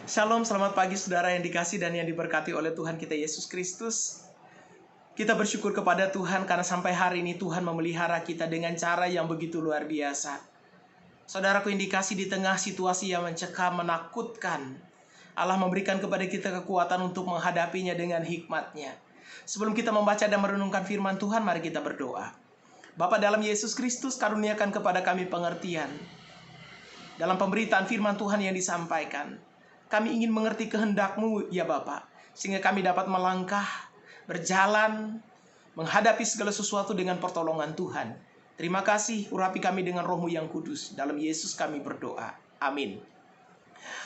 Shalom, selamat pagi saudara yang dikasih dan yang diberkati oleh Tuhan kita Yesus Kristus. Kita bersyukur kepada Tuhan karena sampai hari ini Tuhan memelihara kita dengan cara yang begitu luar biasa. Saudaraku yang dikasih, di tengah situasi yang mencekam, menakutkan, Allah memberikan kepada kita kekuatan untuk menghadapinya dengan hikmat-Nya. Sebelum kita membaca dan merenungkan firman Tuhan, mari kita berdoa. Bapa dalam Yesus Kristus, karuniakan kepada kami pengertian dalam pemberitaan firman Tuhan yang disampaikan. Kami ingin mengerti kehendak-Mu ya Bapa, sehingga kami dapat melangkah, berjalan, menghadapi segala sesuatu dengan pertolongan Tuhan. Terima kasih, urapi kami dengan Roh-Mu yang kudus. Dalam Yesus kami berdoa. Amin.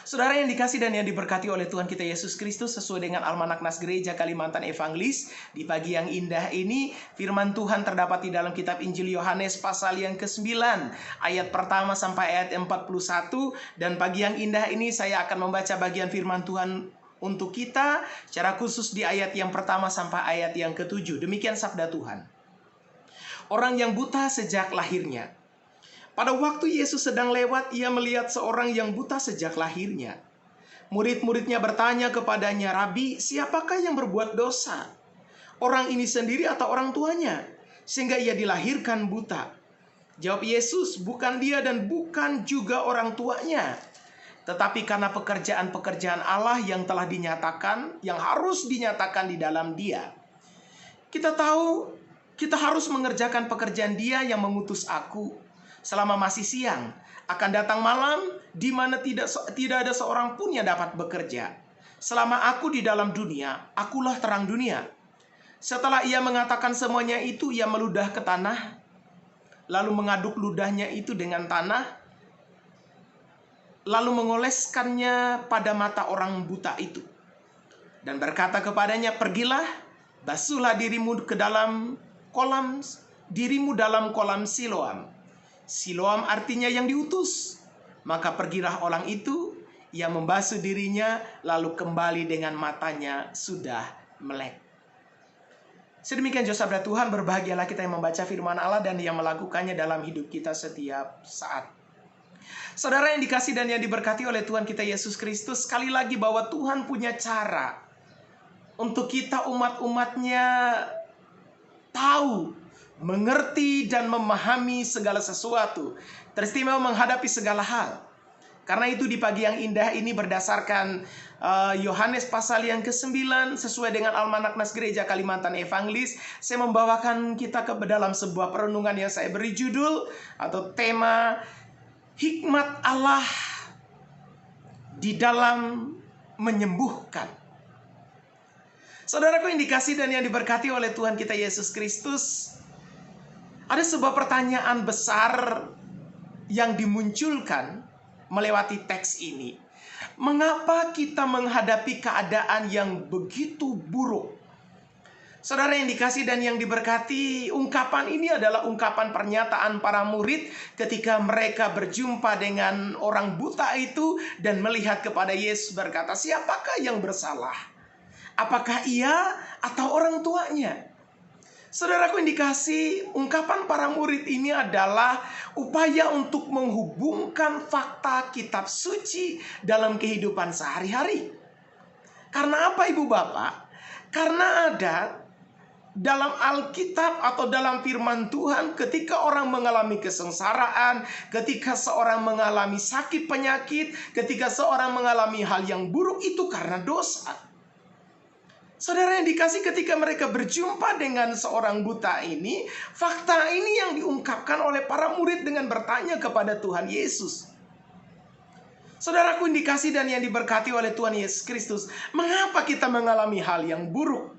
Saudara yang dikasih dan yang diberkati oleh Tuhan kita Yesus Kristus, sesuai dengan Almanak Nas Gereja Kalimantan Evangelis, di pagi yang indah ini, firman Tuhan terdapat di dalam kitab Injil Yohanes pasal yang ke-9, ayat pertama sampai ayat 41. Dan pagi yang indah ini saya akan membaca bagian firman Tuhan untuk kita, secara khusus di ayat yang pertama sampai ayat yang ke-7. Demikian sabda Tuhan. Orang yang buta sejak lahirnya. Pada waktu Yesus sedang lewat, ia melihat seorang yang buta sejak lahirnya. Murid-muridnya bertanya kepadanya, "Rabi, siapakah yang berbuat dosa? Orang ini sendiri atau orang tuanya? Sehingga ia dilahirkan buta." Jawab Yesus, "Bukan dia dan bukan juga orang tuanya. Tetapi karena pekerjaan-pekerjaan Allah yang telah dinyatakan, yang harus dinyatakan di dalam dia. Kita tahu, kita harus mengerjakan pekerjaan Dia yang mengutus aku. Selama masih siang, akan datang malam di mana tidak ada seorang pun yang dapat bekerja. Selama aku di dalam dunia, akulah terang dunia." Setelah ia mengatakan semuanya itu, ia meludah ke tanah, lalu mengaduk ludahnya itu dengan tanah, lalu mengoleskannya pada mata orang buta itu, dan berkata kepadanya, "Pergilah, basuhlah dirimu dalam kolam Siloam." Siloam artinya yang diutus. Maka pergilah orang itu, ia membasuh dirinya, lalu kembali dengan matanya sudah melek. Sedemikian jauh sabda Tuhan. Berbahagialah kita yang membaca firman Allah dan yang melakukannya dalam hidup kita setiap saat. Saudara yang dikasih dan yang diberkati oleh Tuhan kita Yesus Kristus, sekali lagi bahwa Tuhan punya cara untuk kita umat-umatnya tahu, mengerti dan memahami segala sesuatu, teristimewa menghadapi segala hal. Karena itu di pagi yang indah ini, berdasarkan Yohanes pasal yang ke-9, sesuai dengan Almanak Nas Gereja Kalimantan Evangelis, saya membawakan kita ke dalam sebuah perenungan yang saya beri judul atau tema, hikmat Allah di dalam menyembuhkan. Saudaraku yang dikasih dan yang diberkati oleh Tuhan kita Yesus Kristus, ada sebuah pertanyaan besar yang dimunculkan melewati teks ini. Mengapa kita menghadapi keadaan yang begitu buruk? Saudara yang dikasih dan yang diberkati, ungkapan ini adalah ungkapan pernyataan para murid ketika mereka berjumpa dengan orang buta itu dan melihat kepada Yesus, berkata, "Siapakah yang bersalah? Apakah ia atau orang tuanya?" Saudaraku yang dikasih, ungkapan para murid ini adalah upaya untuk menghubungkan fakta kitab suci dalam kehidupan sehari-hari. Karena apa Ibu Bapak? Karena ada dalam Alkitab atau dalam firman Tuhan, ketika orang mengalami kesengsaraan, ketika seorang mengalami sakit penyakit, ketika seorang mengalami hal yang buruk, itu karena dosa. Saudara yang dikasih, ketika mereka berjumpa dengan seorang buta ini, fakta ini yang diungkapkan oleh para murid dengan bertanya kepada Tuhan Yesus. Saudaraku yang dikasih dan yang diberkati oleh Tuhan Yesus Kristus, mengapa kita mengalami hal yang buruk?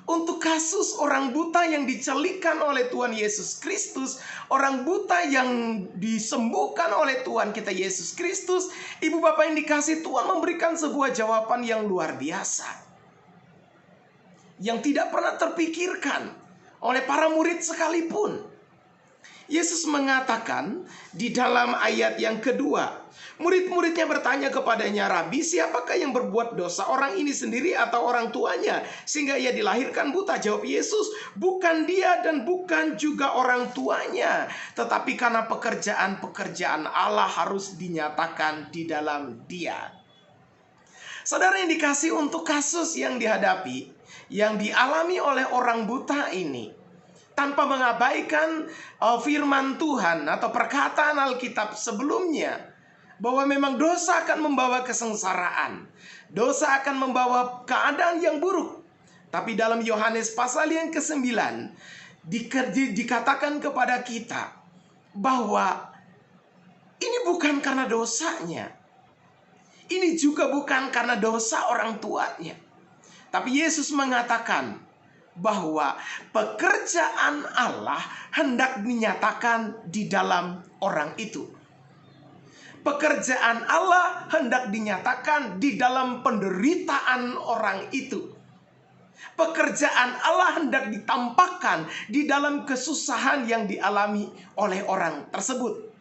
Untuk kasus orang buta yang dicelikan oleh Tuhan Yesus Kristus, orang buta yang disembuhkan oleh Tuhan kita Yesus Kristus, Ibu Bapak yang dikasih, Tuhan memberikan sebuah jawaban yang luar biasa, yang tidak pernah terpikirkan oleh para murid sekalipun. Yesus mengatakan di dalam ayat yang kedua, murid-muridnya bertanya kepadanya, "Rabi, siapakah yang berbuat dosa, orang ini sendiri atau orang tuanya, sehingga ia dilahirkan buta?" Jawab Yesus, "Bukan dia dan bukan juga orang tuanya, tetapi karena pekerjaan-pekerjaan Allah harus dinyatakan di dalam dia." Saudara yang dikasih, untuk kasus yang dihadapi, yang dialami oleh orang buta ini, tanpa mengabaikan firman Tuhan atau perkataan Alkitab sebelumnya, bahwa memang dosa akan membawa kesengsaraan, dosa akan membawa keadaan yang buruk. Tapi dalam Yohanes pasal yang ke-9 dikatakan kepada kita bahwa ini bukan karena dosanya, ini juga bukan karena dosa orang tuanya. Tapi Yesus mengatakan bahwa pekerjaan Allah hendak dinyatakan di dalam orang itu. Pekerjaan Allah hendak dinyatakan di dalam penderitaan orang itu. Pekerjaan Allah hendak ditampakkan di dalam kesusahan yang dialami oleh orang tersebut.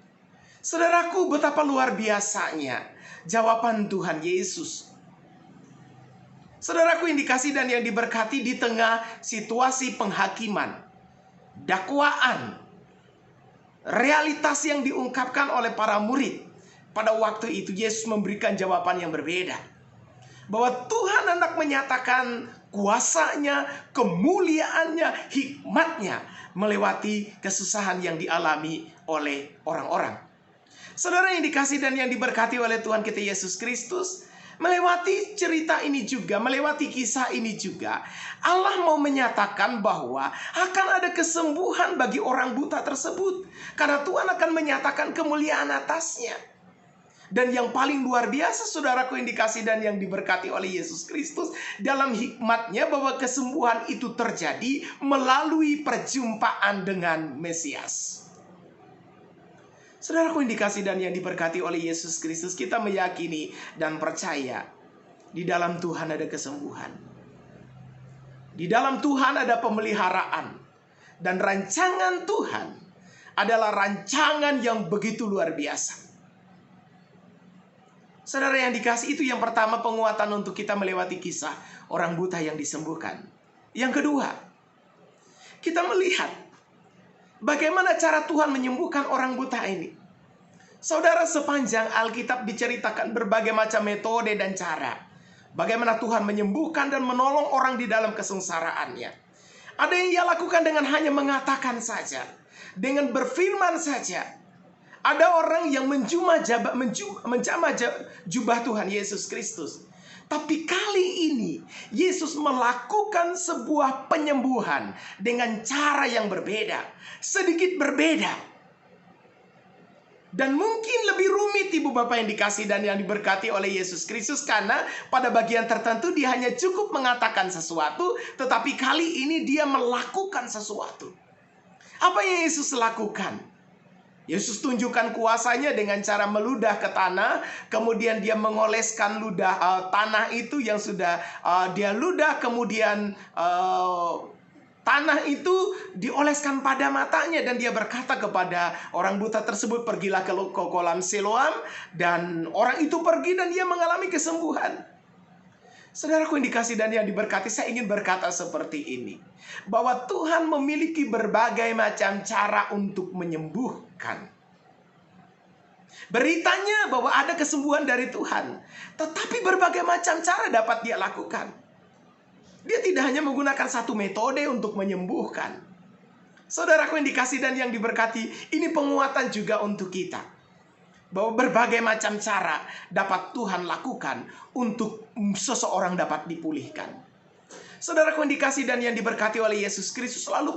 Saudaraku, betapa luar biasanya jawaban Tuhan Yesus. Saudaraku yang dikasih dan yang diberkati, di tengah situasi penghakiman, dakwaan, realitas yang diungkapkan oleh para murid, pada waktu itu Yesus memberikan jawaban yang berbeda. Bahwa Tuhan hendak menyatakan kuasanya, kemuliaannya, hikmatnya melewati kesusahan yang dialami oleh orang-orang. Saudara yang dikasih dan yang diberkati oleh Tuhan kita Yesus Kristus, melewati cerita ini juga, melewati kisah ini juga, Allah mau menyatakan bahwa akan ada kesembuhan bagi orang buta tersebut, karena Tuhan akan menyatakan kemuliaan atasnya. Dan yang paling luar biasa, saudaraku yang dikasih dan yang diberkati oleh Yesus Kristus, dalam hikmatnya bahwa kesembuhan itu terjadi melalui perjumpaan dengan Mesias. Saudaraku yang dikasih dan yang diberkati oleh Yesus Kristus, kita meyakini dan percaya di dalam Tuhan ada kesembuhan. Di dalam Tuhan ada pemeliharaan. Dan rancangan Tuhan adalah rancangan yang begitu luar biasa. Saudara yang dikasih, itu yang pertama, penguatan untuk kita melewati kisah orang buta yang disembuhkan. Yang kedua, kita melihat bagaimana cara Tuhan menyembuhkan orang buta ini. Saudara, sepanjang Alkitab diceritakan berbagai macam metode dan cara bagaimana Tuhan menyembuhkan dan menolong orang di dalam kesengsaraannya. Ada yang Ia lakukan dengan hanya mengatakan saja, dengan berfirman saja. Ada orang yang menjamah jubah Tuhan Yesus Kristus. Tapi kali ini Yesus melakukan sebuah penyembuhan dengan cara yang berbeda, sedikit berbeda. Dan mungkin lebih rumit, ibu bapak yang dikasih dan yang diberkati oleh Yesus Kristus, karena pada bagian tertentu Dia hanya cukup mengatakan sesuatu, tetapi kali ini Dia melakukan sesuatu. Apa yang Yesus lakukan? Yesus tunjukkan kuasanya dengan cara meludah ke tanah, kemudian Dia mengoleskan tanah itu yang sudah Dia ludah, kemudian tanah itu dioleskan pada matanya, dan Dia berkata kepada orang buta tersebut, pergilah ke kolam Siloam, dan orang itu pergi dan dia mengalami kesembuhan. Saudaraku yang dikasih dan yang diberkati, saya ingin berkata seperti ini, bahwa Tuhan memiliki berbagai macam cara untuk menyembuhkan. Beritanya bahwa ada kesembuhan dari Tuhan, tetapi berbagai macam cara dapat Dia lakukan. Dia tidak hanya menggunakan satu metode untuk menyembuhkan. Saudaraku yang dikasih dan yang diberkati, ini penguatan juga untuk kita, bahwa berbagai macam cara dapat Tuhan lakukan untuk seseorang dapat dipulihkan. Saudaraku yang dikasih dan yang diberkati oleh Yesus Kristus, selalu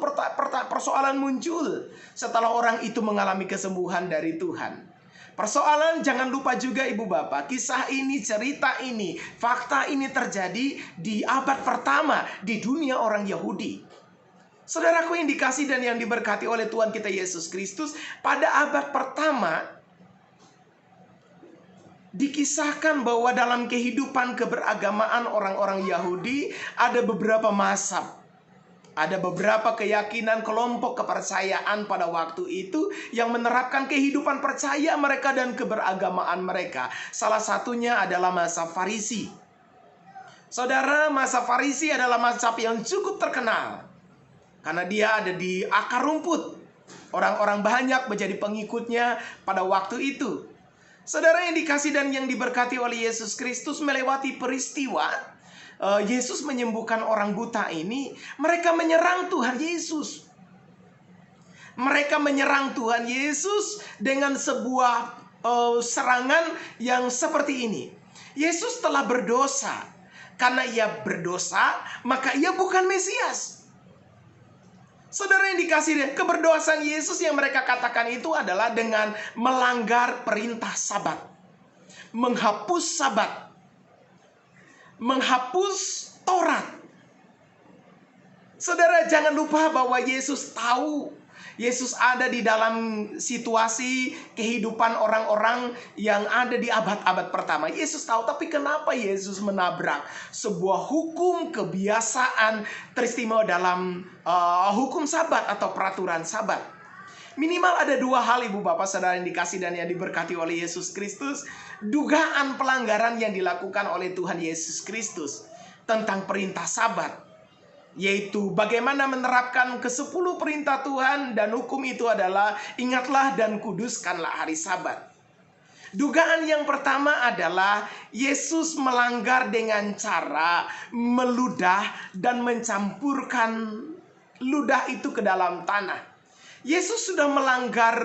persoalan muncul setelah orang itu mengalami kesembuhan dari Tuhan. Persoalan, jangan lupa juga ibu bapak, kisah ini, cerita ini, fakta ini terjadi di abad pertama di dunia orang Yahudi. Saudaraku yang dikasih dan yang diberkati oleh Tuhan kita Yesus Kristus, pada abad pertama dikisahkan bahwa dalam kehidupan keberagamaan orang-orang Yahudi ada beberapa mazhab. Ada beberapa keyakinan, kelompok kepercayaan pada waktu itu yang menerapkan kehidupan percaya mereka dan keberagamaan mereka. Salah satunya adalah mazhab Farisi. Saudara, mazhab Farisi adalah mazhab yang cukup terkenal karena dia ada di akar rumput. Orang-orang banyak menjadi pengikutnya pada waktu itu. Saudara yang dikasih dan yang diberkati oleh Yesus Kristus, melewati peristiwa Yesus menyembuhkan orang buta ini, mereka menyerang Tuhan Yesus. Mereka menyerang Tuhan Yesus dengan sebuah serangan yang seperti ini. Yesus telah berdosa. Karena ia berdosa, maka ia bukan Mesias. Saudara yang dikasih, keberdosaan Yesus yang mereka katakan itu adalah dengan melanggar perintah Sabat, menghapus Sabat, menghapus Taurat. Saudara, jangan lupa bahwa Yesus tahu, Yesus ada di dalam situasi kehidupan orang-orang yang ada di abad-abad pertama. Yesus tahu, tapi kenapa Yesus menabrak sebuah hukum kebiasaan teristimewa dalam hukum Sabat atau peraturan Sabat? Minimal ada dua hal, ibu bapak saudara yang dikasih dan yang diberkati oleh Yesus Kristus. Dugaan pelanggaran yang dilakukan oleh Tuhan Yesus Kristus tentang perintah Sabat, yaitu bagaimana menerapkan ke-10 perintah Tuhan, dan hukum itu adalah ingatlah dan kuduskanlah hari Sabat. Dugaan yang pertama adalah Yesus melanggar dengan cara meludah dan mencampurkan ludah itu ke dalam tanah. Yesus sudah melanggar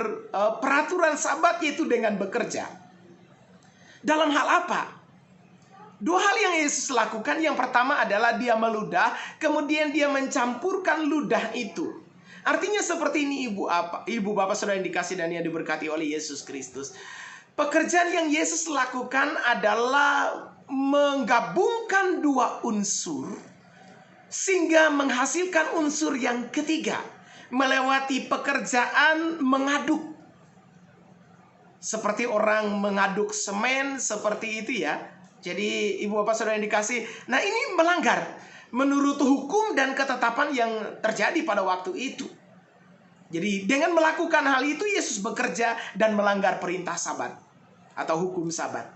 peraturan Sabat, yaitu dengan bekerja. Dalam hal apa? Dua hal yang Yesus lakukan. Yang pertama adalah dia meludah, kemudian dia mencampurkan ludah itu. Artinya seperti ini, ibu bapak saudara yang dikasih dan yang diberkati oleh Yesus Kristus. Pekerjaan yang Yesus lakukan adalah menggabungkan dua unsur sehingga menghasilkan unsur yang ketiga, melewati pekerjaan mengaduk. Seperti orang mengaduk semen, seperti itu ya. Jadi ibu bapak saudara yang dikasih, nah ini melanggar menurut hukum dan ketetapan yang terjadi pada waktu itu. Jadi dengan melakukan hal itu, Yesus bekerja dan melanggar perintah Sabat atau hukum Sabat.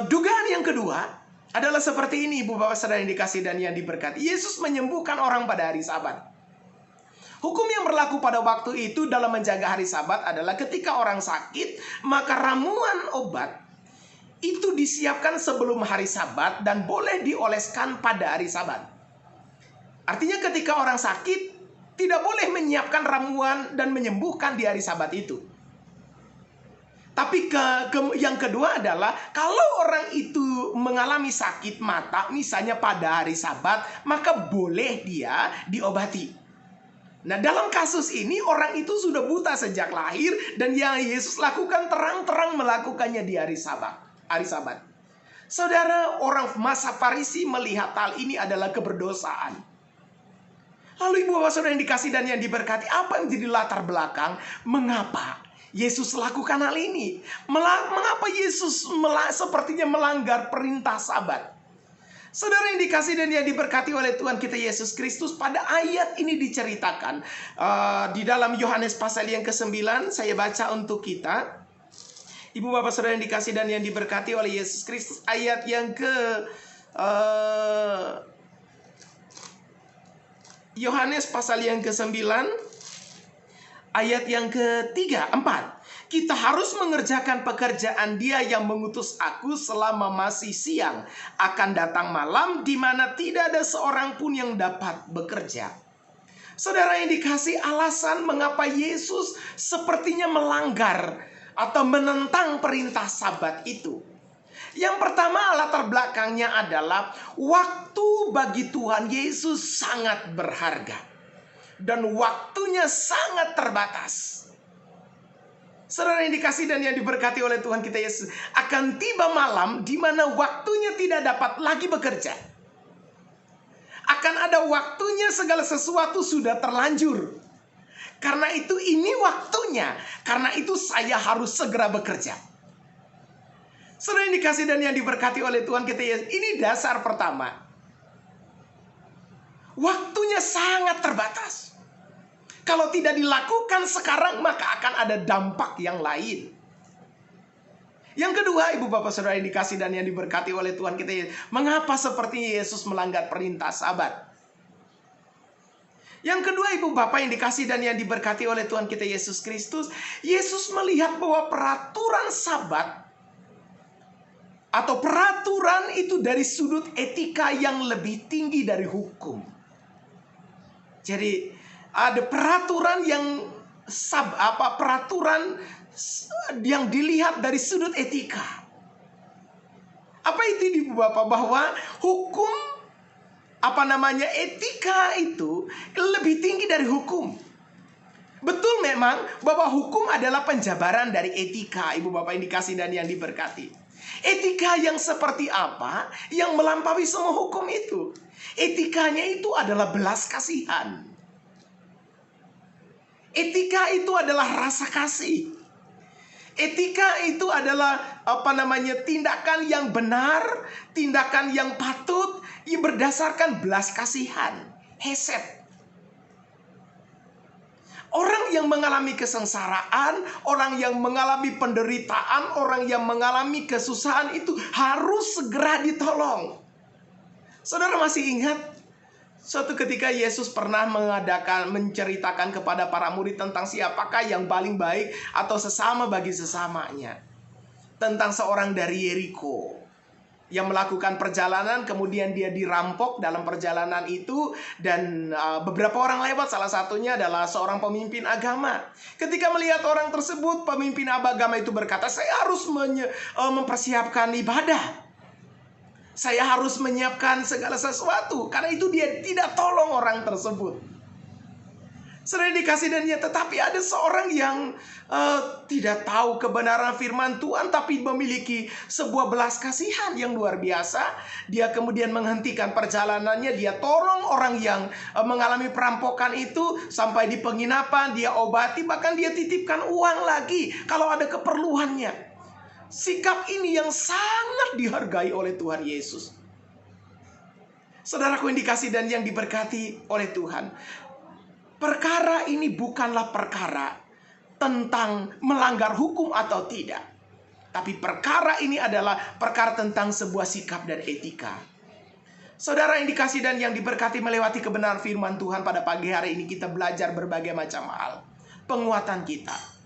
Dugaan yang kedua adalah seperti ini, ibu bapak saudara yang dikasih dan yang diberkati. Yesus menyembuhkan orang pada hari Sabat. Hukum yang berlaku pada waktu itu dalam menjaga hari Sabat adalah ketika orang sakit, maka ramuan obat itu disiapkan sebelum hari Sabat dan boleh dioleskan pada hari Sabat. Artinya ketika orang sakit, tidak boleh menyiapkan ramuan dan menyembuhkan di hari Sabat itu. Tapi yang kedua adalah kalau orang itu mengalami sakit mata, misalnya pada hari Sabat, maka boleh dia diobati. Nah, dalam kasus ini orang itu sudah buta sejak lahir, dan yang Yesus lakukan terang-terang melakukannya di hari Sabat. Saudara, orang masa Farisi melihat hal ini adalah keberdosaan. Lalu ibu bapak saudara yang dikasih dan yang diberkati, apa yang menjadi latar belakang mengapa Yesus lakukan hal ini? Mengapa Yesus sepertinya melanggar perintah Sabat? Saudara yang dikasih dan yang diberkati oleh Tuhan kita Yesus Kristus, pada ayat ini diceritakan di dalam Yohanes pasal yang ke-9. Saya baca untuk kita. Ibu bapak saudara yang dikasih dan yang diberkati oleh Yesus Kristus, ayat yang Yohanes pasal yang ke-9 ayat yang ke-3, 4. Kita harus mengerjakan pekerjaan Dia yang mengutus aku selama masih siang. Akan datang malam di mana tidak ada seorang pun yang dapat bekerja. Saudara yang dikasih, alasan mengapa Yesus sepertinya melanggar atau menentang perintah Sabat itu. Yang pertama, latar belakangnya adalah waktu bagi Tuhan Yesus sangat berharga dan waktunya sangat terbatas. Saudara yang dikasih dan yang diberkati oleh Tuhan kita Yesus, akan tiba malam di mana waktunya tidak dapat lagi bekerja. Akan ada waktunya segala sesuatu sudah terlanjur. Karena itu ini waktunya. Karena itu saya harus segera bekerja. Saudara yang dikasih dan yang diberkati oleh Tuhan kita Yesus, ini dasar pertama. Waktunya sangat terbatas. Kalau tidak dilakukan sekarang, maka akan ada dampak yang lain. Yang kedua, ibu bapak saudara yang dikasih dan yang diberkati oleh Tuhan kita Yesus, mengapa seperti Yesus melanggar perintah Sabat? Yang kedua, Ibu Bapak yang dikasih dan yang diberkati oleh Tuhan kita Yesus Kristus, Yesus melihat bahwa peraturan Sabat atau peraturan itu dari sudut etika yang lebih tinggi dari hukum. Jadi ada peraturan yang dilihat dari sudut etika. Apa itu, Ibu Bapak? Bahwa hukum, etika itu lebih tinggi dari hukum. Betul memang bahwa hukum adalah penjabaran dari etika, Ibu Bapak yang dikasih dan yang diberkati. Etika yang seperti apa yang melampaui semua hukum itu? Etikanya itu adalah belas kasihan. Etika itu adalah rasa kasih. Etika itu adalah tindakan yang benar, tindakan yang patut, yang berdasarkan belas kasihan, hesed. Orang yang mengalami kesengsaraan, orang yang mengalami penderitaan, orang yang mengalami kesusahan itu harus segera ditolong. Saudara masih ingat suatu ketika Yesus pernah menceritakan kepada para murid tentang siapakah yang paling baik atau sesama bagi sesamanya. Tentang seorang dari Yeriko yang melakukan perjalanan, kemudian dia dirampok dalam perjalanan itu, dan beberapa orang lewat, salah satunya adalah seorang pemimpin agama. Ketika melihat orang tersebut, pemimpin agama itu berkata, saya harus mempersiapkan ibadah. Saya harus menyiapkan segala sesuatu. Karena itu dia tidak tolong orang tersebut. Saudara dikasih dan tetapi ada seorang yang tidak tahu kebenaran firman Tuhan, tapi memiliki sebuah belas kasihan yang luar biasa. Dia kemudian menghentikan perjalanannya, dia tolong orang yang mengalami perampokan itu sampai di penginapan, dia obati, bahkan dia titipkan uang lagi kalau ada keperluannya. Sikap ini yang sangat dihargai oleh Tuhan Yesus. Saudaraku yang dikasih dan yang diberkati oleh Tuhan, perkara ini bukanlah perkara tentang melanggar hukum atau tidak. Tapi perkara ini adalah perkara tentang sebuah sikap dan etika. Saudara yang dikasih dan yang diberkati, melewati kebenaran firman Tuhan pada pagi hari ini kita belajar berbagai macam hal. Penguatan kita.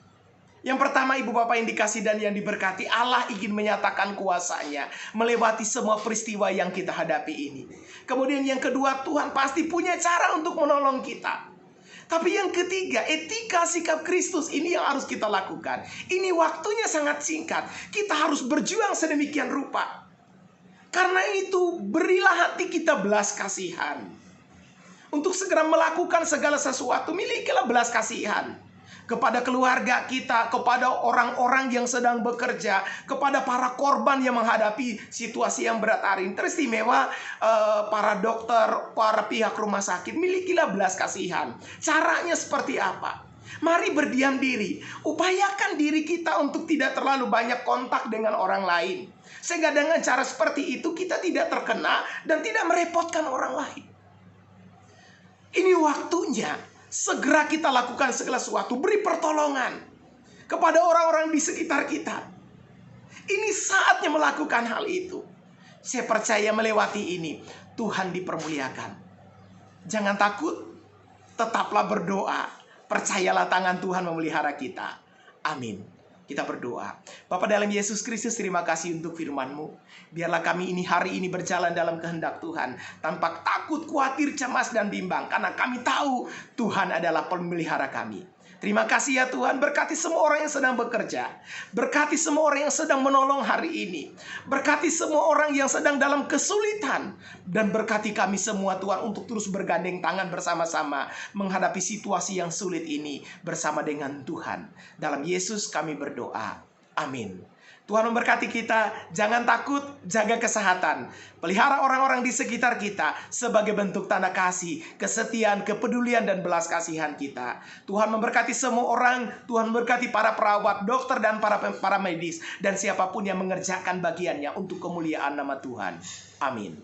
Yang pertama, Ibu Bapak yang dikasih dan yang diberkati, Allah ingin menyatakan kuasa-Nya melewati semua peristiwa yang kita hadapi ini. Kemudian yang kedua, Tuhan pasti punya cara untuk menolong kita. Tapi yang ketiga, etika sikap Kristus ini yang harus kita lakukan. Ini waktunya sangat singkat. Kita harus berjuang sedemikian rupa. Karena itu, berilah hati kita belas kasihan. Untuk segera melakukan segala sesuatu, milikilah belas kasihan. Kepada keluarga kita, kepada orang-orang yang sedang bekerja, kepada para korban yang menghadapi situasi yang berat hari ini. Teristimewa para dokter, para pihak rumah sakit, milikilah belas kasihan. Caranya seperti apa? Mari berdiam diri. Upayakan diri kita untuk tidak terlalu banyak kontak dengan orang lain. Sehingga dengan cara seperti itu kita tidak terkena dan tidak merepotkan orang lain. Ini waktunya segera kita lakukan segala sesuatu. Beri pertolongan kepada orang-orang di sekitar kita. Ini saatnya melakukan hal itu. Saya percaya melewati ini Tuhan dipermuliakan. Jangan takut, tetaplah berdoa. Percayalah tangan Tuhan memelihara kita. Amin. Kita berdoa. Bapa dalam Yesus Kristus, terima kasih untuk firman-Mu. Biarlah kami hari ini berjalan dalam kehendak Tuhan, tanpa takut, khawatir, cemas, dan bimbang. Karena kami tahu Tuhan adalah pemelihara kami. Terima kasih ya Tuhan, berkati semua orang yang sedang bekerja. Berkati semua orang yang sedang menolong hari ini. Berkati semua orang yang sedang dalam kesulitan. Dan berkati kami semua Tuhan untuk terus bergandeng tangan bersama-sama menghadapi situasi yang sulit ini bersama dengan Tuhan. Dalam Yesus kami berdoa. Amin. Tuhan memberkati kita. Jangan takut, jaga kesehatan. Pelihara orang-orang di sekitar kita sebagai bentuk tanda kasih, kesetiaan, kepedulian, dan belas kasihan kita. Tuhan memberkati semua orang. Tuhan memberkati para perawat, dokter, dan para medis. Dan siapapun yang mengerjakan bagiannya untuk kemuliaan nama Tuhan. Amin.